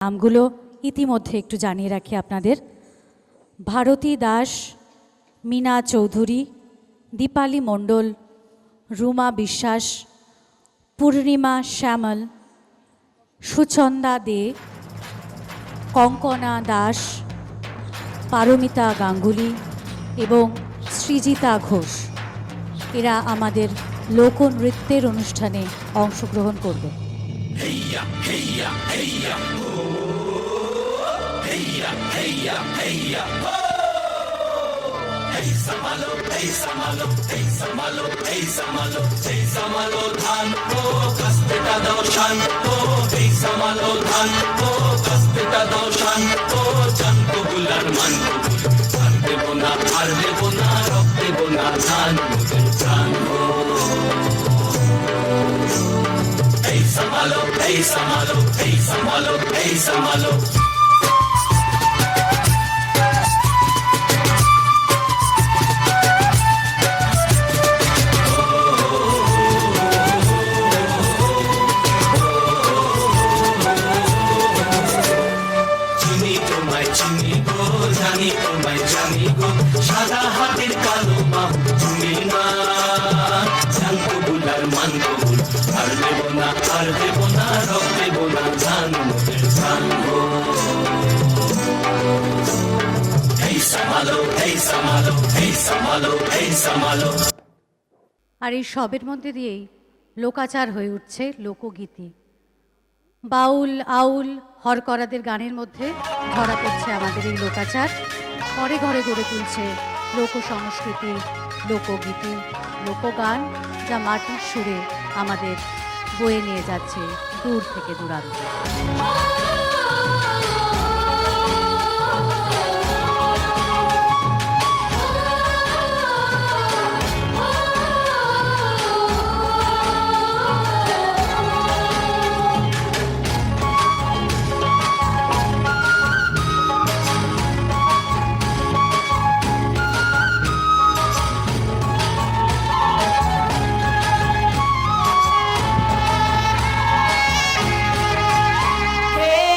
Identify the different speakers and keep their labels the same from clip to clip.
Speaker 1: নামগুলো ইতিমধ্যে একটু জানিয়ে রাখি আপনাদের। ভারতী দাস, মীনা চৌধুরী, দীপালি মণ্ডল, রুমা বিশ্বাস, পূর্ণিমা শ্যামল, সুচন্দা দে, কঙ্কনা দাস, পারমিতা গাঙ্গুলি এবং সৃজিতা ঘোষ। এরা আমাদের লোকনৃত্যের অনুষ্ঠানে অংশগ্রহণ করবে।
Speaker 2: Heya, heya, heya, oh. Heya, heya, heya, oh. Hey samalo, hey samalo, hey samalo, hey samalo, hey samalo dhan oh, kaste ta dao shan oh. Hey samalo dhan oh, kaste ta dao shan oh. Jan ko bular man ko bul, har debo na, rok debo na, dhan moder pran oh. Hey samalo, hey samalo, hey samalo, hey samalo. চিনি গো, জানি তোমায় জানি গো, সাদা হাতের কালো মা তুমি মা। জানতো বুলার মান কবুল, আর দেব না, রক দেব না, জান মোদের জান গো। এই সামালো, এই সামালো, এই সামালো, এই সামালো।
Speaker 1: আর এই সবের মধ্যে দিয়েই লোকাচার হয়ে উঠছে লোকগীতি। বাউল, আউল, হরকরাদের গানের মধ্যে ধরা পড়ছে আমাদের এই লোকাচার। ঘরে ঘরে গড়ে তুলছে লোক সংস্কৃতি, লোকগীতি, লোকগান, যা মাটির সুরে আমাদের বয়ে নিয়ে যাচ্ছে দূর থেকে দূরান্তে।
Speaker 3: Hey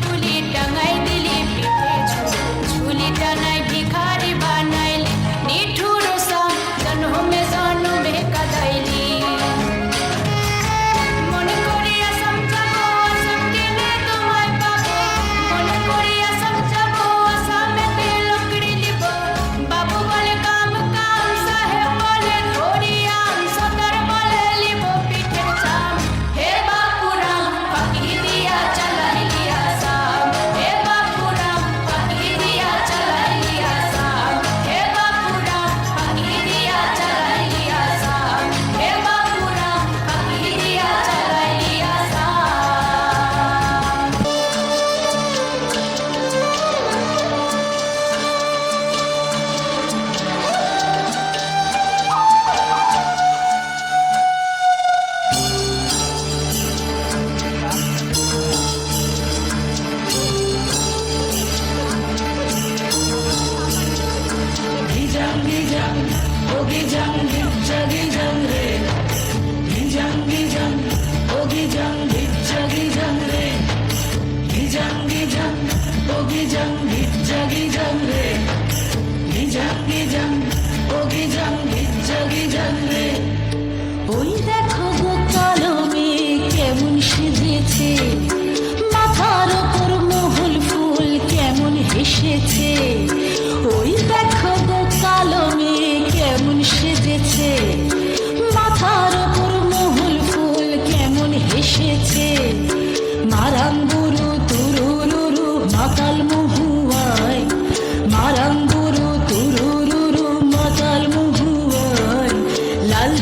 Speaker 3: তুলি টাঙাই দিলি পিঠে ঝুলি টানাই ভিখারি বানাইলি নিঠুর সাম জন্মে জন্মে কাদাইলি মনে করিয়া সমঝাবো আসাম গেলে তোমায় পাবো মনে করিয়া সমঝাবো আসামেতে লকড়ি লিব বাবু বলে কাম কাম সাহেব বলে ধরিয়াম সদর বলে লিব পিঠের চাম হে বাপুরাম পাখি দিয়া চালাইলি আসাম হে বাপুরাম পাখি দিয়া চালাইলি আসাম হে বাপুরাম পাখি দিয়া চালাইলি আসাম হে বাপুরাম পাখি দিয়া চালাইলি Assam
Speaker 2: Gijang gijang, oh gijang gijja gijang re. Gijang gijang, oh gijang gijja gijang re. Gijang gijang, oh gijang gijja gijang re. Gijang gijang, oh gijang gijja gijang re.
Speaker 3: ওই দেখো গো কালো মেয়ে কেমন সেজেছে মাথার ওপর মহুল ফুল কেমন হেসেছে ওই দেখো গো কালো মেয়ে কেমন সেজেছে মাথার ওপর মহুল ফুল কেমন হেসেছে মারাঙ্গুরু তুরুরুরু মাতাল মহুয়ায় মারাঙ্গুরু তুরুরুরু মাতাল মহুয়ায় লাল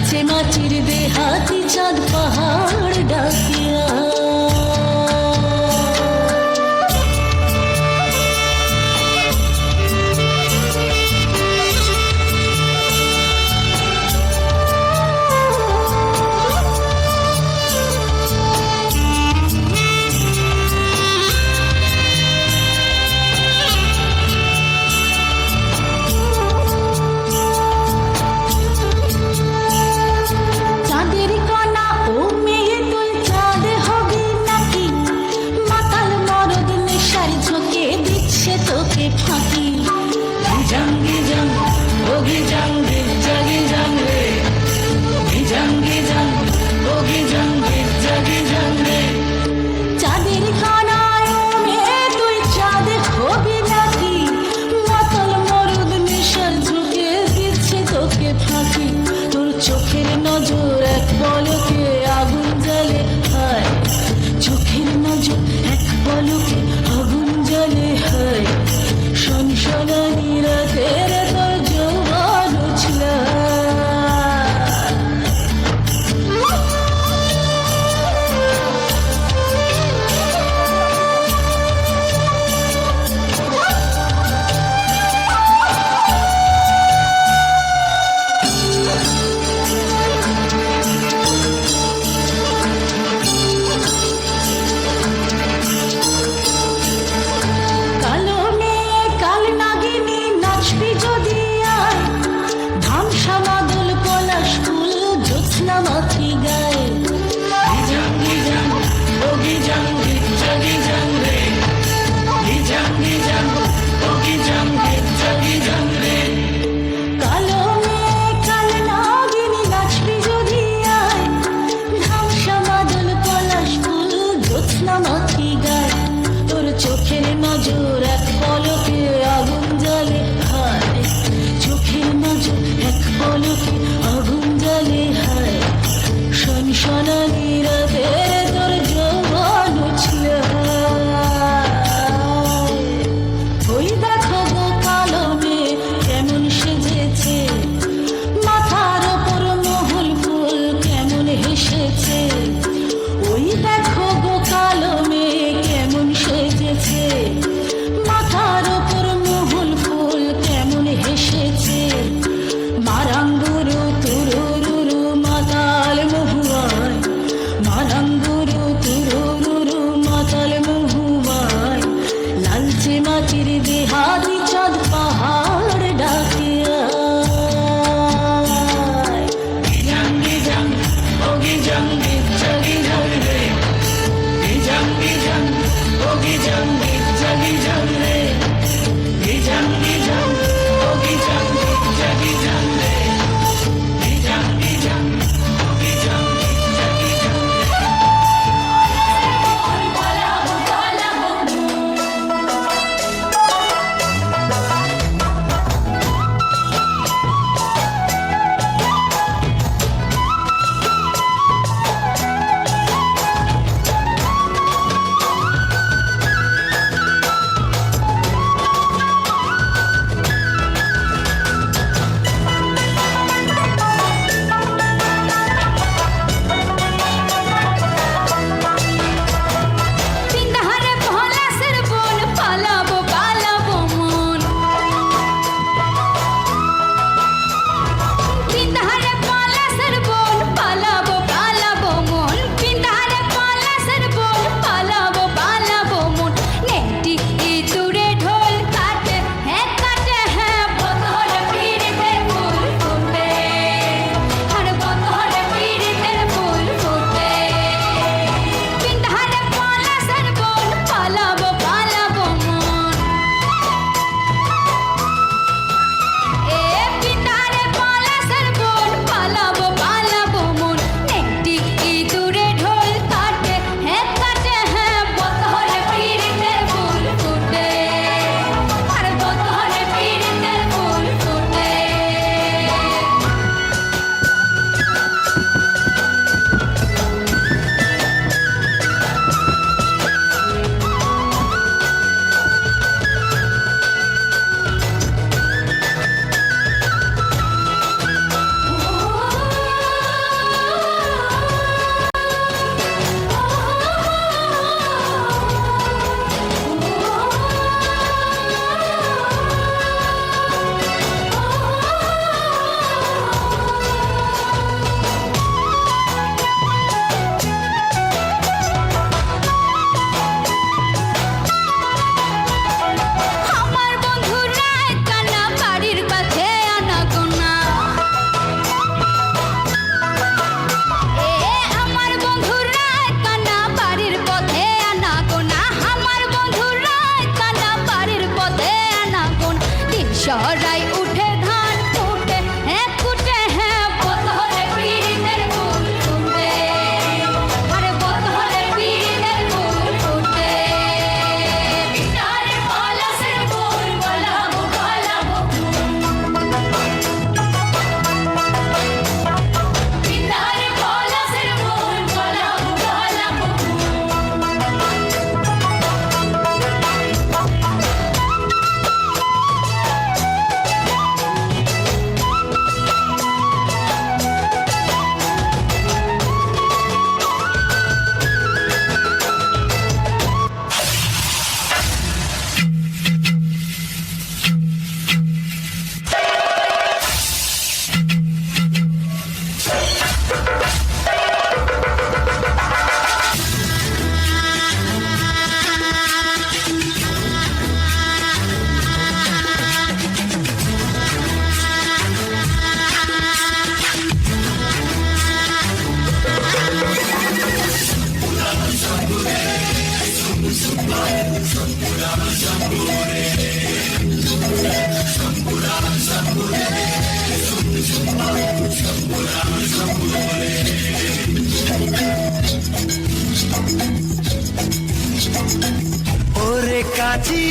Speaker 2: ओरे काची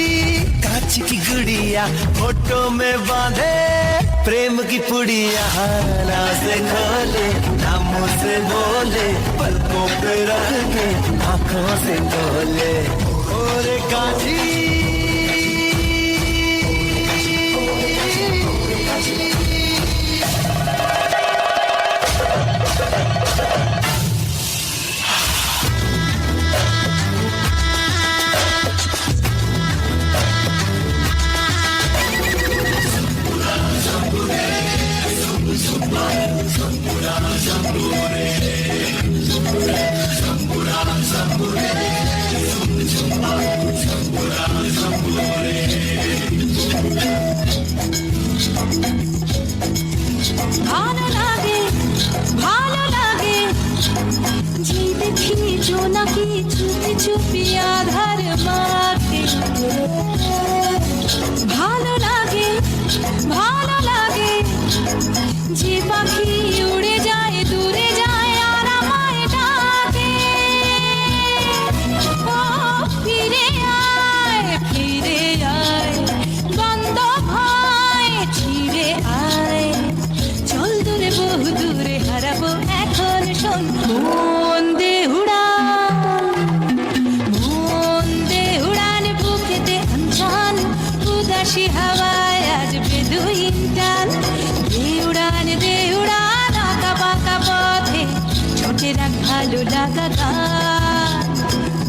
Speaker 2: काची की गुड़िया फोटो में बांधे प्रेम की पुड़िया ना से खोले नामों से बोले पलकों पे रख के आंखों से तोले ओरे काची
Speaker 3: ভালো লাগে যে দেখি জোনাকি চুপি চুপি আধার মাকে ভালো লাগে যে পাখি উড়ে যায় দূরে যায় আর আমায় ডাকে ও ফিরে আয় বন্ধ ভয় ছিড়ে আয় চল দূরে বহু দূরে হারাবো এখন শোন মন দে উড়ান বুকেতে আনছান উদাসী হাওয়ায় আজ বেদুইন টান দে উড়ান আঁকা বাঁকা পথে ছোটে রাখ ভালো লাগা গান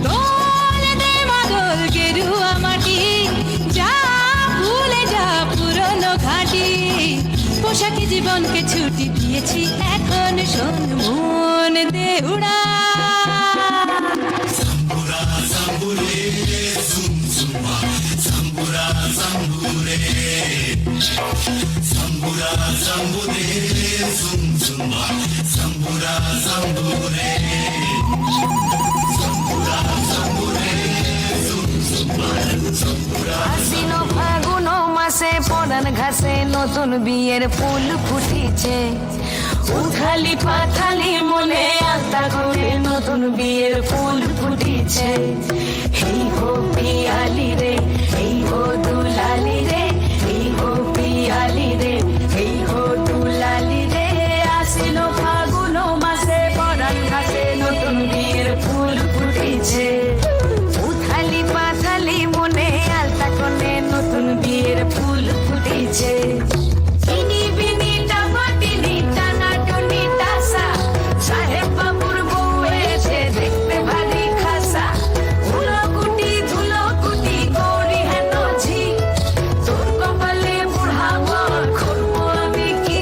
Speaker 3: দোল দে মাদল গেরুয়া মাটি যা ভুলে যা পুরনো ঘাটি পোশাকে জীবনকে ছুটি দিয়েছি এখন শোন মন দে উড়া
Speaker 4: আশ্বিন ফাগুন মাসে পরান ঘাসে নতুন বিয়ের ফুল ফুটিছে উথালি পাথালি মনে আত্মা করে নতুন বিয়ের ফুল ফুটিছে এই হো পিয়ালি রে এই হো দুলালি রে এই হো পিয়ালি রে এই হো দুলালি রে আশ্বিন ফাগুন মাসে পরান ঘাসে নতুন বিয়ের ফুল ফুটিছে উথালি পাথালি মনে আলতা কোণে নতুন বিয়ের ফুল ফুটেছে চিনি বিনি টামাটিনি টানা টুনি টাসা সাহেব বাবুর বউ এসে দেখতে ভারী খাসা ধুলো কুটি গৌরী হেন ঝি তোর কপালে বুড়াবো করবো আমি কি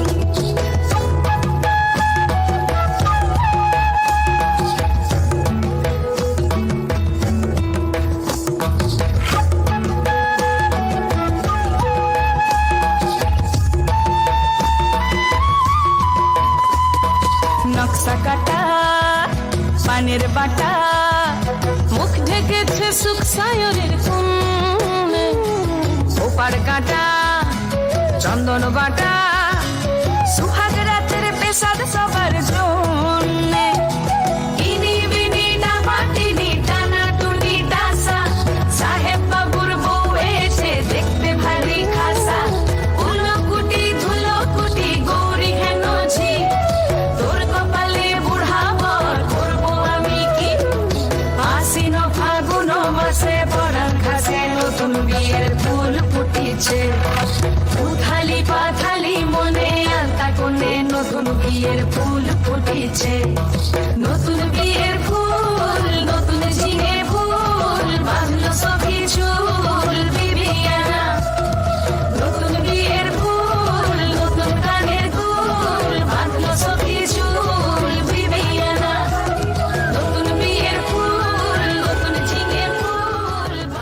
Speaker 4: নকশা কাটা পানের বাটা মুখ ঢেকেছে সুখ সায়রের কোণে ওপার কাটা চন্দন বাটা সুহাগ রাতের পেশাদ সবার জন্যে ইনি বিনি টামাটিনি টানা টুনি টাসা সাহেব বাবুর বউ এসে দেখতে ভারী খাসা ধুলো কুটি গৌরী হেন ঝি তোর কপালে বুড়াবো করবো আমি কি আশ্বিন ফাগুন মাসে পরান ঘাসে নতুন বিয়ের ফুল ফুটিছে উথালি পাথালি মনে আলতা কোণে নতুন বিয়ের ফুল ফুটিছে